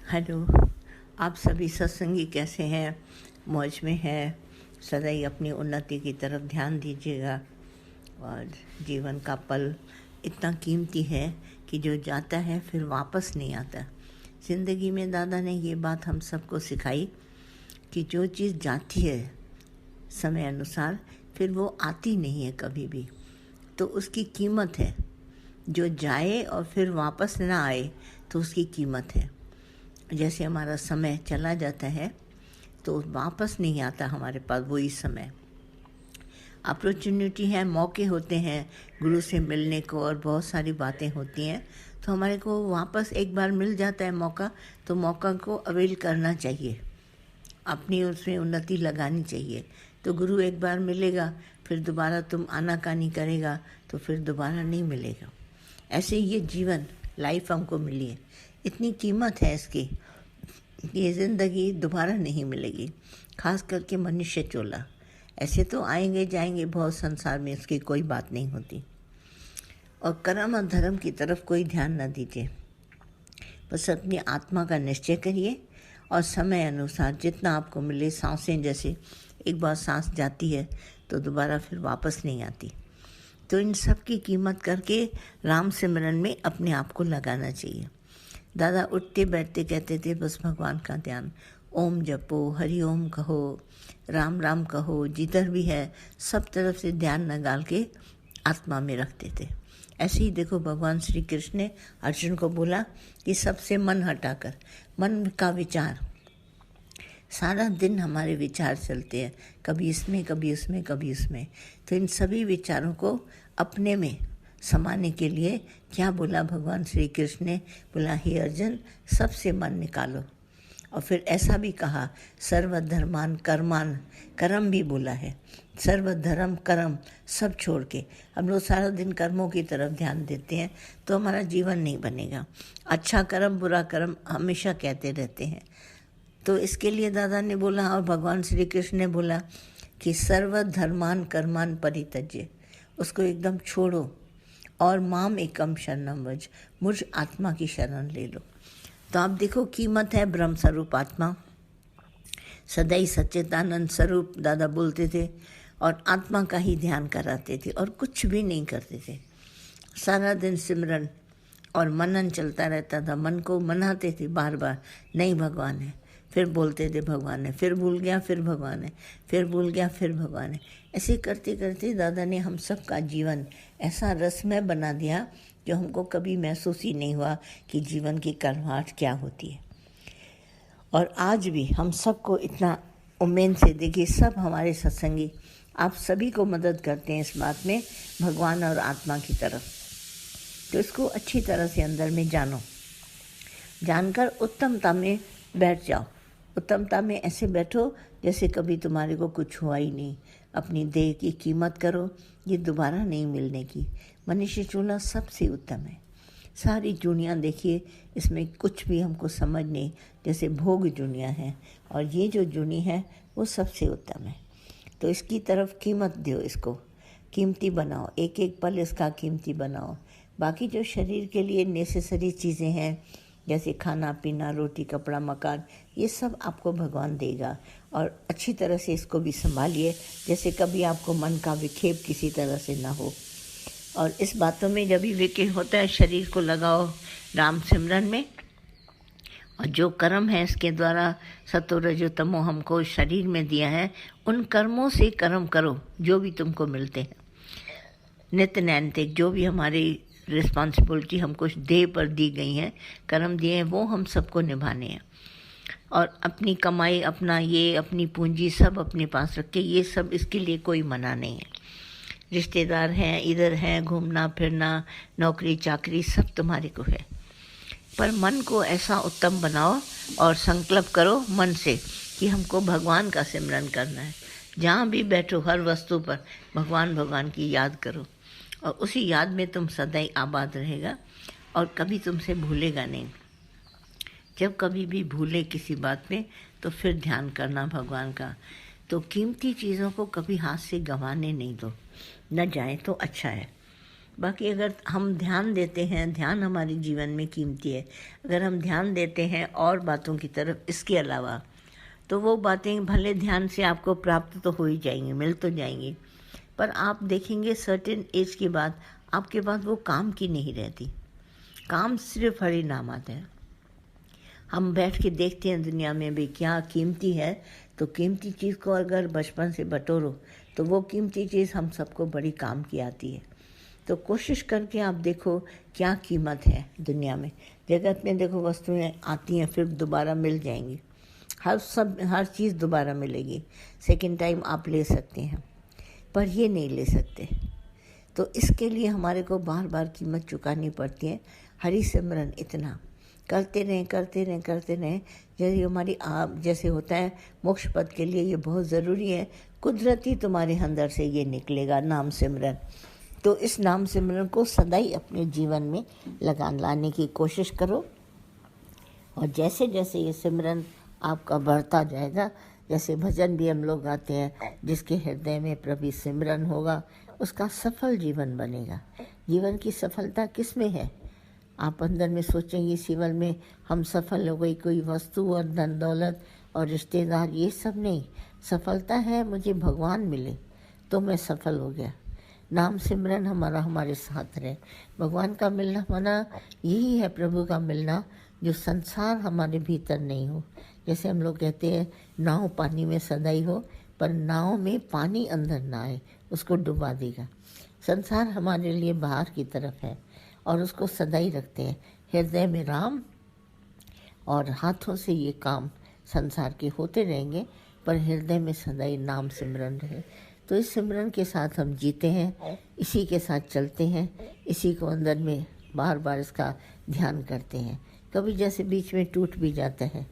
Hello. आप सभी सत्संगी कैसे हैं? मौज में हैं? सदा ही अपनी उन्नति की तरफ ध्यान दीजिएगा। और जीवन का पल इतना कीमती है कि जो जाता है फिर वापस नहीं आता। ज़िंदगी में दादा ने ये बात हम सबको सिखाई कि जो चीज़ जाती है समय अनुसार फिर वो आती नहीं है कभी भी, तो उसकी कीमत है। जो जाए और फिर वापस ना आए तो उसकी कीमत है। जैसे हमारा समय चला जाता है तो वापस नहीं आता हमारे पास वही समय। अपॉर्चुनिटी है, मौके होते हैं गुरु से मिलने को और बहुत सारी बातें होती हैं, तो हमारे को वापस एक बार मिल जाता है मौका, तो मौका को अवेल करना चाहिए, अपनी उसमें उन्नति लगानी चाहिए। तो गुरु एक बार मिलेगा, फिर दोबारा तुम आनाकानी करेगा तो फिर दोबारा नहीं मिलेगा। ऐसे ये जीवन लाइफ हमको मिली है, इतनी कीमत है इसकी, ये ज़िंदगी दोबारा नहीं मिलेगी। खास करके मनुष्य चोला, ऐसे तो आएंगे जाएंगे बहुत संसार में, इसकी कोई बात नहीं होती। और कर्म और धर्म की तरफ कोई ध्यान न दीजिए, बस अपनी आत्मा का निश्चय करिए और समय अनुसार जितना आपको मिले। सांसें जैसे एक बार सांस जाती है तो दोबारा फिर वापस नहीं आती, तो इन सब की कीमत करके राम सिमरन में अपने आप को लगाना चाहिए। दादा उठते बैठते कहते थे बस भगवान का ध्यान, ओम जपो, हरि ओम कहो, राम राम कहो, जिधर भी है सब तरफ से ध्यान न डाल के आत्मा में रखते थे। ऐसे ही देखो भगवान श्री कृष्ण ने अर्जुन को बोला कि सबसे मन हटाकर, मन का विचार, सारा दिन हमारे विचार चलते हैं, कभी इसमें कभी उसमें कभी उसमें, तो इन सभी विचारों को अपने में समाने के लिए क्या बोला भगवान श्री कृष्ण ने? बोला हे अर्जुन, सबसे मन निकालो। और फिर ऐसा भी कहा सर्वधर्मान कर्मान, कर्म भी बोला है, सर्वधर्म कर्म सब छोड़ के। हम लोग सारा दिन कर्मों की तरफ ध्यान देते हैं तो हमारा जीवन नहीं बनेगा। अच्छा कर्म बुरा कर्म हमेशा कहते रहते हैं, तो इसके लिए दादा ने बोला और भगवान श्री कृष्ण ने बोला कि सर्वधर्मान कर्मान परित्यज्य, उसको एकदम छोड़ो और माम एकम शरणम व्रज, मुझ आत्मा की शरण ले लो। तो आप देखो कीमत है ब्रह्म स्वरूप आत्मा, सदैव सच्चिदानंद स्वरूप दादा बोलते थे और आत्मा का ही ध्यान कराते थे और कुछ भी नहीं करते थे। सारा दिन सिमरन और मनन चलता रहता था, मन को मनाते थे बार बार, नहीं भगवान है, फिर बोलते थे भगवान है, फिर भूल गया फिर भगवान है, फिर भूल गया फिर भगवान है। ऐसे करते करते दादा ने हम सब का जीवन ऐसा रसमय बना दिया जो हमको कभी महसूस ही नहीं हुआ कि जीवन की कड़वाहट क्या होती है। और आज भी हम सबको इतना उम्मीद से देखिए, सब हमारे सत्संगी आप सभी को मदद करते हैं इस बात में, भगवान और आत्मा की तरफ। तो इसको अच्छी तरह से अंदर में जानो, जानकर उत्तमता में बैठ जाओ। उत्तमता में ऐसे बैठो जैसे कभी तुम्हारे को कुछ हुआ ही नहीं। अपनी देह की कीमत करो, ये दोबारा नहीं मिलने की। मनुष्य चूल्हा सबसे उत्तम है। सारी दुनिया देखिए, इसमें कुछ भी हमको समझ नहीं, जैसे भोग दुनिया है, और ये जो दुनिया है वो सबसे उत्तम है। तो इसकी तरफ कीमत दो, इसको कीमती बनाओ, एक एक पल इसका कीमती बनाओ। बाकी जो शरीर के लिए नेसेसरी चीज़ें हैं जैसे खाना पीना, रोटी कपड़ा मकान, ये सब आपको भगवान देगा, और अच्छी तरह से इसको भी संभालिए जैसे कभी आपको मन का विक्षेप किसी तरह से ना हो। और इस बातों में जब भी विक्षेप होता है, शरीर को लगाओ राम सिमरन में, और जो कर्म है इसके द्वारा सतो रजो तमो हमको शरीर में दिया है, उन कर्मों से कर्म करो जो भी तुमको मिलते हैं। नित्य नैतिक जो भी हमारी रिस्पॉन्सिबिलिटी हमको देह पर दी गई हैं, कर्म दिए हैं, वो हम सबको निभाने हैं। और अपनी कमाई, अपना ये अपनी पूंजी सब अपने पास रख के, ये सब इसके लिए कोई मना नहीं है। रिश्तेदार हैं, इधर हैं, घूमना फिरना, नौकरी चाकरी सब तुम्हारे को है, पर मन को ऐसा उत्तम बनाओ और संकल्प करो मन से कि हमको भगवान का सिमरन करना है। जहाँ भी बैठो हर वस्तु पर भगवान भगवान की याद करो, और उसी याद में तुम सदैव आबाद रहेगा और कभी तुमसे भूलेगा नहीं। जब कभी भी भूले किसी बात में तो फिर ध्यान करना भगवान का। तो कीमती चीज़ों को कभी हाथ से गंवाने नहीं दो, न जाए तो अच्छा है। बाकी अगर हम ध्यान देते हैं, ध्यान हमारे जीवन में कीमती है, अगर हम ध्यान देते हैं और बातों की तरफ इसके अलावा, तो वो बातें भले ध्यान से आपको प्राप्त तो हो ही जाएंगी, मिल तो जाएंगी, पर आप देखेंगे सर्टेन एज के बाद आपके पास वो काम की नहीं रहती। काम सिर्फ हरि नाम आता है। हम बैठ के देखते हैं दुनिया में भी क्या कीमती है, तो कीमती चीज़ को अगर बचपन से बटोरो तो वो कीमती चीज़ हम सबको बड़ी काम की आती है। तो कोशिश करके आप देखो क्या कीमत है दुनिया में। जगत में देखो वस्तुएं आती हैं फिर दोबारा मिल जाएंगी, हर चीज़ दोबारा मिलेगी, सेकंड टाइम आप ले सकते हैं, पर ये नहीं ले सकते। तो इसके लिए हमारे को बार बार कीमत चुकानी पड़ती है। हरि सिमरन इतना करते रहें करते रहें करते रहें, जैसे हमारी आप जैसे होता है मोक्ष पद के लिए ये बहुत ज़रूरी है। कुदरती तुम्हारे अंदर से ये निकलेगा नाम सिमरन। तो इस नाम सिमरन को सदाई अपने जीवन में लाने की कोशिश करो, और जैसे जैसे ये सिमरन आपका बढ़ता जाएगा, जैसे भजन भी हम लोग गाते हैं, जिसके हृदय में प्रभु सिमरन होगा उसका सफल जीवन बनेगा। जीवन की सफलता किस में है? आप अंदर में सोचेंगे इस जीवन में हम सफल हो गई, कोई वस्तु और धन दौलत और रिश्तेदार ये सब नहीं। सफलता है मुझे भगवान मिले तो मैं सफल हो गया। नाम सिमरन हमारे साथ रहे। भगवान का मिलना माना यही है, प्रभु का मिलना, जो संसार हमारे भीतर नहीं हो। जैसे हम लोग कहते हैं नाव पानी में सदाई हो, पर नाव में पानी अंदर ना आए, उसको डुबा देगा। संसार हमारे लिए बाहर की तरफ है और उसको सदाई रखते हैं हृदय में राम, और हाथों से ये काम संसार के होते रहेंगे, पर हृदय में सदाई नाम सिमरन रहे। तो इस सिमरन के साथ हम जीते हैं, इसी के साथ चलते हैं, इसी को अंदर में बार बार इसका ध्यान करते हैं। कभी जैसे बीच में टूट भी जाता है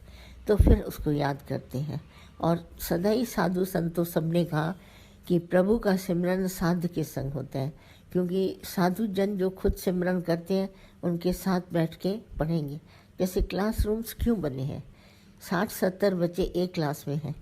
तो फिर उसको याद करते हैं। और सदाई साधु संतों सबने कहा कि प्रभु का सिमरन साधु के संग होता है, क्योंकि साधु जन जो खुद सिमरन करते हैं उनके साथ बैठ के पढ़ेंगे। जैसे क्लासरूम्स क्यों बने हैं, 60-70 बच्चे एक क्लास में हैं,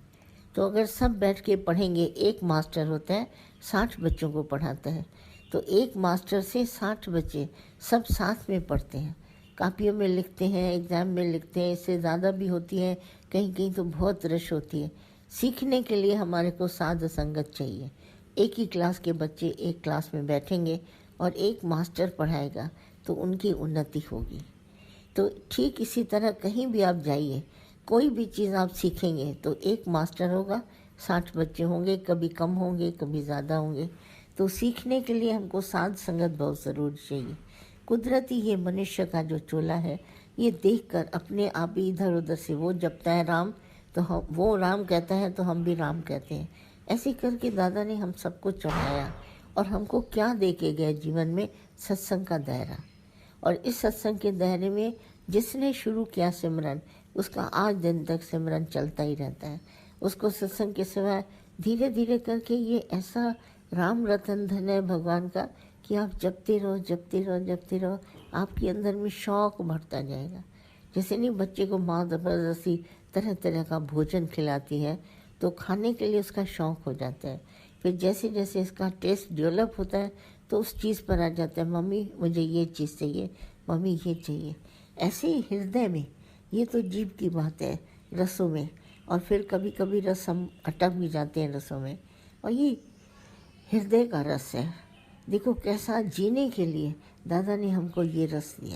तो अगर सब बैठ के पढ़ेंगे, एक मास्टर होता है 60 बच्चों को पढ़ाता है, तो एक मास्टर से 60 बच्चे सब साथ में पढ़ते हैं, कापियों में लिखते हैं, एग्ज़ाम में लिखते हैं, इससे ज़्यादा भी होती है, कहीं कहीं तो बहुत रश होती है। सीखने के लिए हमारे को साध संगत चाहिए। एक ही क्लास के बच्चे एक क्लास में बैठेंगे और एक मास्टर पढ़ाएगा तो उनकी उन्नति होगी। तो ठीक इसी तरह कहीं भी आप जाइए, कोई भी चीज़ आप सीखेंगे तो एक मास्टर होगा, 60 बच्चे होंगे, कभी कम होंगे कभी ज़्यादा होंगे। तो सीखने के लिए हमको साध संगत बहुत ज़रूरी चाहिए। कुदरती ये मनुष्य का जो चोला है, ये देखकर अपने आप ही इधर उधर से वो जपता है राम, तो हम वो राम कहता है तो हम भी राम कहते हैं। ऐसे करके दादा ने हम सबको चढ़ाया, और हमको क्या दे के गए जीवन में? सत्संग का दायरा। और इस सत्संग के दायरे में जिसने शुरू किया सिमरन, उसका आज दिन तक सिमरन चलता ही रहता है। उसको सत्संग के सिवा धीरे धीरे करके ये ऐसा राम रतन धन है भगवान का कि आप जपते रहो जपते रहो जपते रहो, आपके अंदर में शौक बढ़ता जाएगा। जैसे नहीं बच्चे को माँ ज़बरदस्ती तरह तरह का भोजन खिलाती है तो खाने के लिए उसका शौक हो जाता है। फिर जैसे जैसे इसका टेस्ट डेवलप होता है तो उस चीज़ पर आ जाता है, मम्मी मुझे ये चीज़ चाहिए, मम्मी ये चाहिए। ऐसे ही हृदय में, ये तो जीव की बात है, रसों में, और फिर कभी कभी रस हम अटक भी जाते हैं रसों में, और ये हृदय का रस है। देखो कैसा जीने के लिए दादा ने हमको ये रस दिया।